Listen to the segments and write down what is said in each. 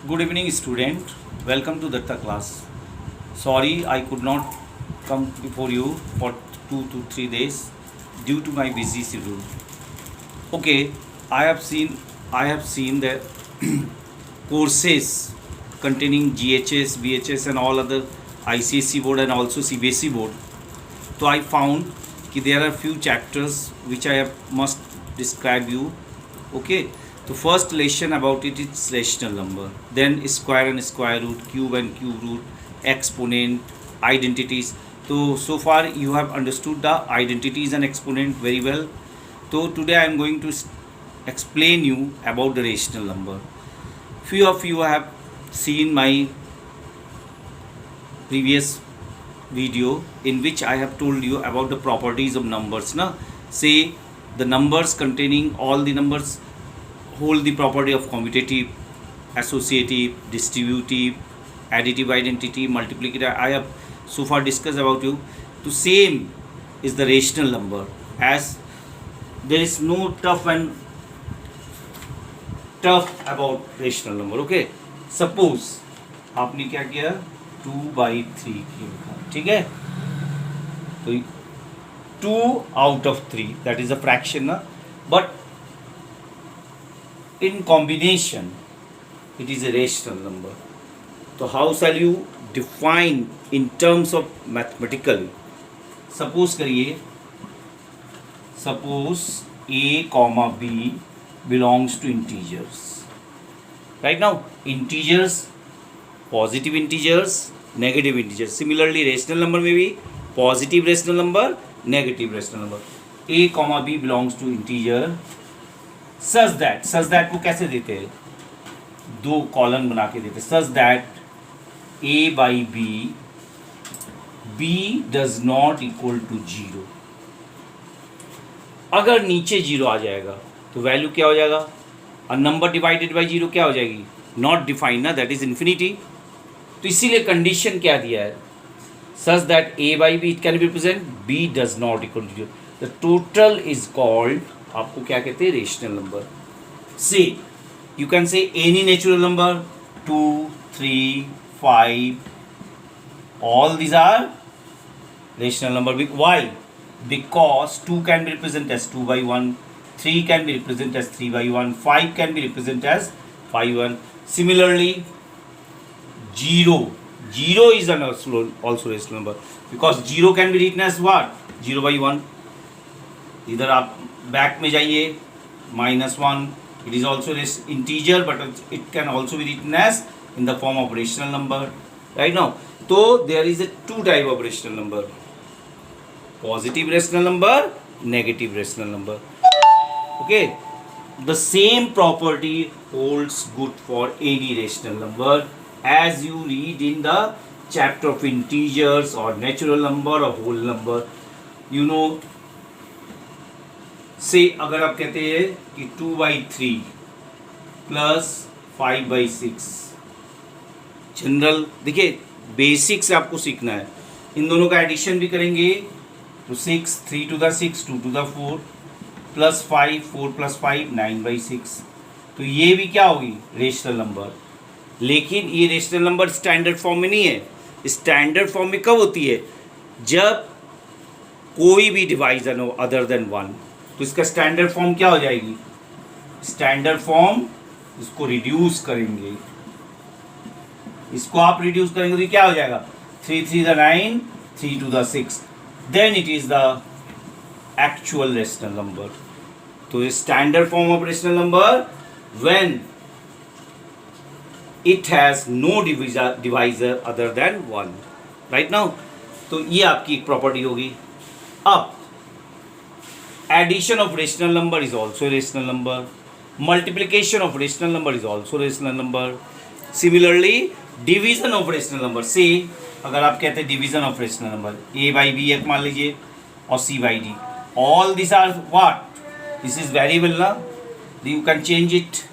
Good evening, student. Welcome to Datta class. Sorry, I could not come before you for 2 to 3 days due to my busy schedule. Okay, I have seen the courses containing GHS, BHS, and all other ICSE board and also CBSE board. So I found that there are few chapters which I have must describe you. Okay. So first lesson about it is rational number, then square and square root, cube and cube root, exponent, identities. So far you have understood the identities and exponent very well. So today I am going to explain you about the rational number. Few of you have seen my previous video in which I have told you about the properties of numbers. Say the numbers containing all the numbers hold the property of commutative, associative, distributive, additive identity, multiplicative. I have so far discussed about you. The same is the rational number, as there is no tough about rational number. Okay, suppose आपने क्या किया 2/3 लिखा, ठीक है, तो 2 out of 3 that is a fraction ना, but in combination it is a rational number. So how shall you define in terms of mathematically? Suppose करिए, suppose a comma b belongs to integers. Right now integers, positive integers, negative integers. Similarly rational number में भी positive rational number, negative rational number. a comma b belongs to integer such that को कैसे देते हैं, दो column बना के देते हैं. such that a by b does not equal to 0. अगर नीचे 0 आ जाएगा तो वैल्यू क्या हो जाएगा, और नंबर डिवाइडेड बाई 0 क्या हो जाएगी, नॉट डिफाइंड ना, दैट इज इन्फिनिटी. तो इसीलिए कंडीशन क्या दिया है, such that a by b it can be represent b does not equal to 0. the total is called, आपको क्या कहते हैं, रेशनल नंबर. से you can say any natural number 2, 3, 5, all these are rational number. Why? Because 2 can be represented as 2/1, 3 can be represented as 3/1, 5 can be represented as 5/1. Similarly 0 is an also rational number, because 0 can be written as what, 0/1. इधर आप back में जाइए, -1, it is also integer but it can also be written as in the form of rational number. Right now, so there is a two type of rational number, positive rational number, negative rational number. Okay, the same property holds good for any rational number, as you read in the chapter of integers or natural number or whole number. You know, से अगर आप कहते हैं कि 2/3 plus 5/6, general देखिए basic से आपको सीखना है, इन दोनों का एडिशन भी करेंगे तो 6, 3 to the 6, 2 to the 4, plus 5, 4 + 5, 9/6. तो ये भी क्या होगी, रेशनल नंबर. लेकिन ये रेशनल नंबर स्टैंडर्ड फॉर्म में नहीं है. स्टैंडर्ड फॉर्म में कब होती है, जब कोई भी डिवाइजन हो अदर देन 1. तो इसका स्टैंडर्ड फॉर्म क्या हो जाएगी, स्टैंडर्ड फॉर्म, इसको रिड्यूस करेंगे, इसको आप रिड्यूस करेंगे तो क्या हो जाएगा, 3 3 9, 3 to the 6, then it is the actual rational number. तो standard form of rational number when it has no divisor other than 1. Right now, तो ये आपकी एक प्रॉपर्टी होगी. अब addition of rational number is also a rational number, multiplication of rational number is also rational number. Similarly division of rational number, say अगर आप कहते हैं division of rational number, a by b एक मान लीजिए और c by d, all these are what, this is variable ना, you can change it.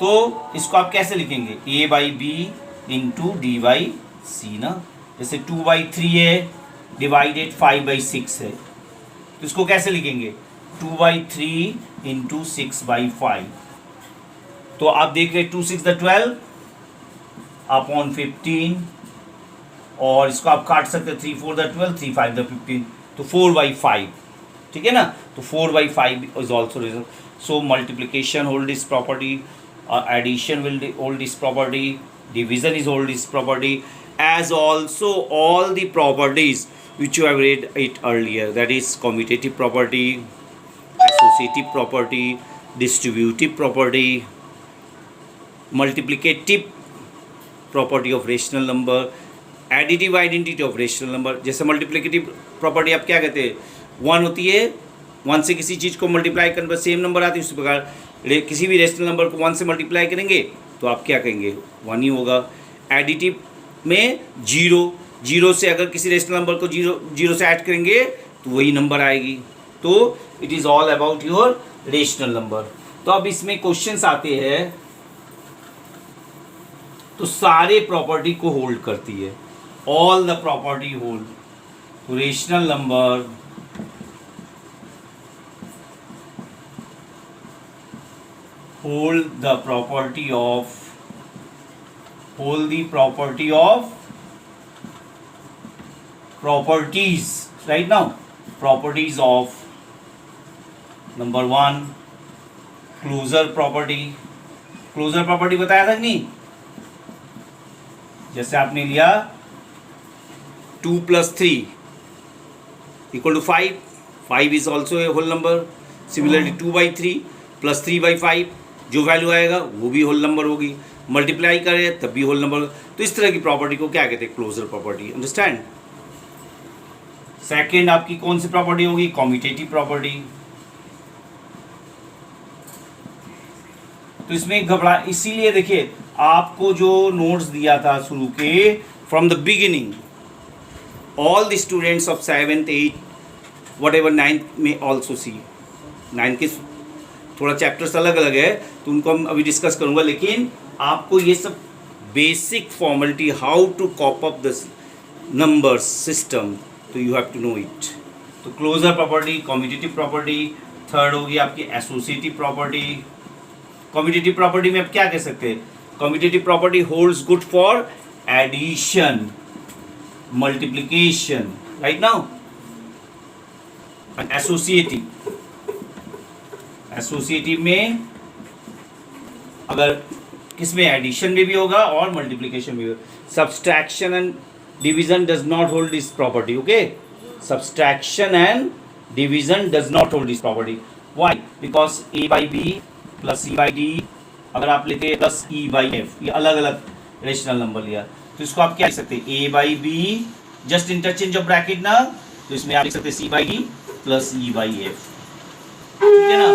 तो इसको आप कैसे लिखेंगे, a by b into d by c ना. जैसे 2/3 है डिवाइडेड 5/6 है, तो इसको कैसे लिखेंगे, 2/3 into 6/5. तो आप देख रहे 2 6 12 अपॉन 15, और इसको आप काट सकते हैं 3 4 12 3 5 15, तो 4/5, ठीक है ना। तो 4/5 is also reason. So multiplication hold this property, addition will hold this property, division is hold this property, as also all the properties which you have read it earlier, that is commutative property, associative property, distributive property, multiplicative property of rational number, additive identity of rational number. जैसे multiplicative property आप क्या कहते हैं, 1 होती है, 1 से किसी चीज़ को मल्टीप्लाई करने पर सेम नंबर आती है, उसी प्रकार किसी भी रेशनल नंबर को 1 से मल्टीप्लाई करेंगे तो आप क्या कहेंगे, 1 ही होगा. एडिटिव में 0 से अगर किसी रेशनल नंबर को 0 से ऐड करेंगे तो वही नंबर आएगी. तो it is all about your rational number. तो अब इसमें क्वेश्चंस आते हैं, तो सारे प्रॉपर्टी को होल्ड करती है, ऑल द प्रॉपर्टी होल्ड. तो rational number hold the property of properties, right now properties of number 1 closure property. Closure property बताया था कि नहीं, जैसे आपने लिया 2 + 3 = 5, 5 is also a whole number. Similarly 2/3 + 3/5, जो वैल्यू आएगा वो भी होल नंबर होगी, मल्टीप्लाई करें तब भी होल नंबर. तो इस तरह की प्रॉपर्टी को क्या कहते हैं, क्लोजर प्रॉपर्टी. अंडरस्टैंड. सेकंड आपकी कौन सी प्रॉपर्टी होगी, कॉम्यूटेटिव प्रॉपर्टी. तो इसमें घबरा, इसीलिए देखिए आपको जो नोट्स दिया था शुरू के from the beginning, all the students of 7th 8th what ever 9th में ऑल्सो सी. 9th के थोड़ा चैप्टर्स अलग अलग है तो उनको हम अभी डिस्कस करूंगा, लेकिन आपको ये सब basic formality, how to cope up the numbers system, तो you have to know it. तो closure property, commutative property. Third होगी आपकी एसोसिएटिव प्रॉपर्टी. कॉम्यूटेटिव प्रॉपर्टी में आप क्या कह सकते हैं, commutative property holds good for addition, multiplication, right now. Associative में अगर किसमें एडिशन में भी होगा और मल्टीप्लिकेशन में भी होगा. Subtraction and division does not hold this property. Okay, subtraction and division does not hold this property. Why? Because a/b + c/d अगर आप लेते हैं प्लस e/f, ये अलग अलग रेशनल नंबर लिया, तो इसको आप क्या लिख सकते हैं, a/b, just interchange of bracket ना, तो इसमें आप लिख सकते हैं c/d + e/f. ठीक है ना.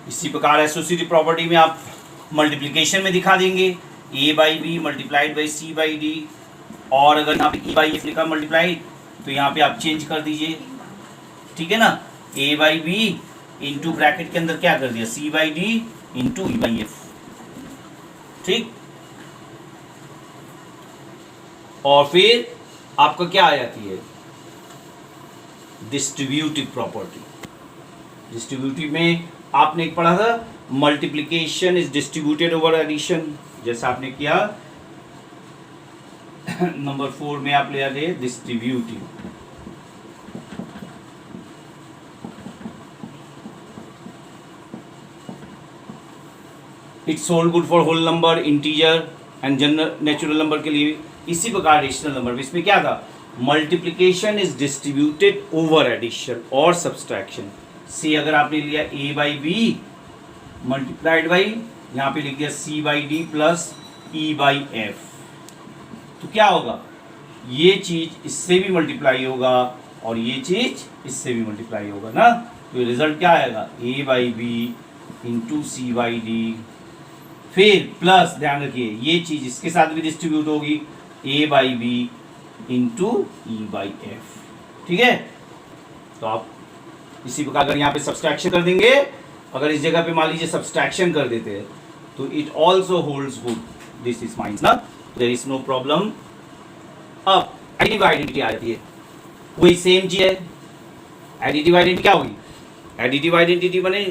इसी प्रकार एसोसिएटिव प्रॉपर्टी में आप मल्टीप्लिकेशन में दिखा देंगे a/b × c/d, और अगर यहाँ पे e/f लिखा मल्टीप्लाइड तो यहाँ पे आप चेंज कर दीजिए. ठीक है ना. a/b इंटू ब्रैकेट के अंदर क्या कर दिया, c/d × e/f. ठीक. और फिर आपका क्या आ जाती है, डिस्ट्रीब्यूटिव प्रॉपर्टी. डिस्ट्रीब्यूटिव में आपने एक पढ़ा था, multiplication is distributed over addition, जैसा आपने किया नंबर 4 में आप ले आते distributive. It's hold good for whole number, integer and general natural number के लिए. इसी प्रकार रेशनल नंबर में इसमें क्या था, multiplication is distributed over addition और सब्सट्रैक्शन. सी अगर आपने लिया a/b मल्टीप्लाइड बाई, यहाँ पे लिख दिया c/d + e/f, तो क्या होगा, ये चीज इससे भी मल्टीप्लाई होगा और ये चीज इससे भी मल्टीप्लाई होगा ना. तो रिजल्ट क्या आएगा, a/b × c/d. फिर प्लस ध्यान रखिए ये चीज इसके साथ भी डिस्ट्रीब्यूट होगी, a/b × e/f. ठीक है. तो आप इसी प्रकार अगर यहाँ पे सब्सट्रैक्शन कर देंगे, अगर इस जगह पे मान लीजिए सब्सट्रैक्शन कर देते हैं तो it also holds good. This is mines ना, देयर इज नो प्रॉब्लम. अब एडिटिव आइडेंटिटी आ जाती है, वही सेम चीज है. एडिटिव आइडेंटिटी क्या होगी? एडिटिव आइडेंटिटी बने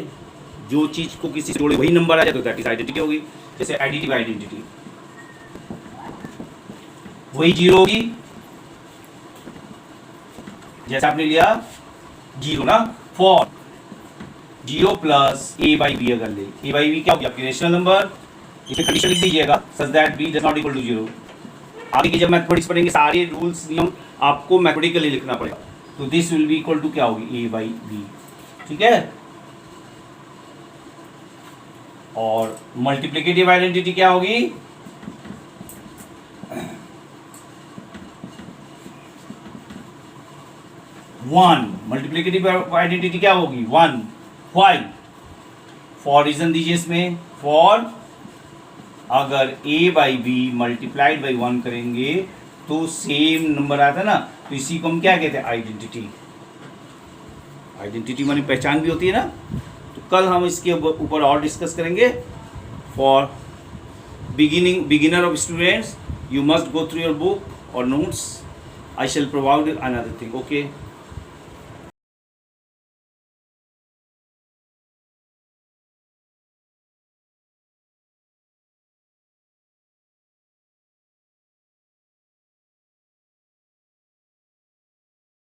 जो चीज को किसी से जोड़े वही नंबर आ जाए तो दैट इज आइडेंटिटी होगी। जैसे एडिटिव आइडेंटिटी वही जीरो होगी, जैसे आपने लिया जीरो ना, for zero plus a by b अगर ले, ए बाई बी क्या होगी? आपकी रेशनल नंबर, इसमें कंडीशन लिख दीजिएगा such that b does not equal to zero. आगे की जब मैथमेटिक्स पढ़ेंगे सारे रूल्स नियम आपको मैथमेटिकली लिखना पड़ेगा। तो this will be equal to क्या होगी? ए बाई बी, ठीक है। और मल्टीप्लिकेटिव आइडेंटिटी क्या होगी? वन। मल्टीप्लिकेटिव आइडेंटिटी क्या होगी? वन। वाई? फॉर रीजन दीजिए इसमें, फॉर अगर a by b multiplied by one करेंगे तो सेम नंबर आता है ना, तो इसी को हम क्या कहते हैं? आइडेंटिटी। आइडेंटिटी माने पहचान भी होती है ना। तो कल हम इसके ऊपर और डिस्कस करेंगे। For beginner of students you must go through your book और notes. I shall provide another thing. Okay.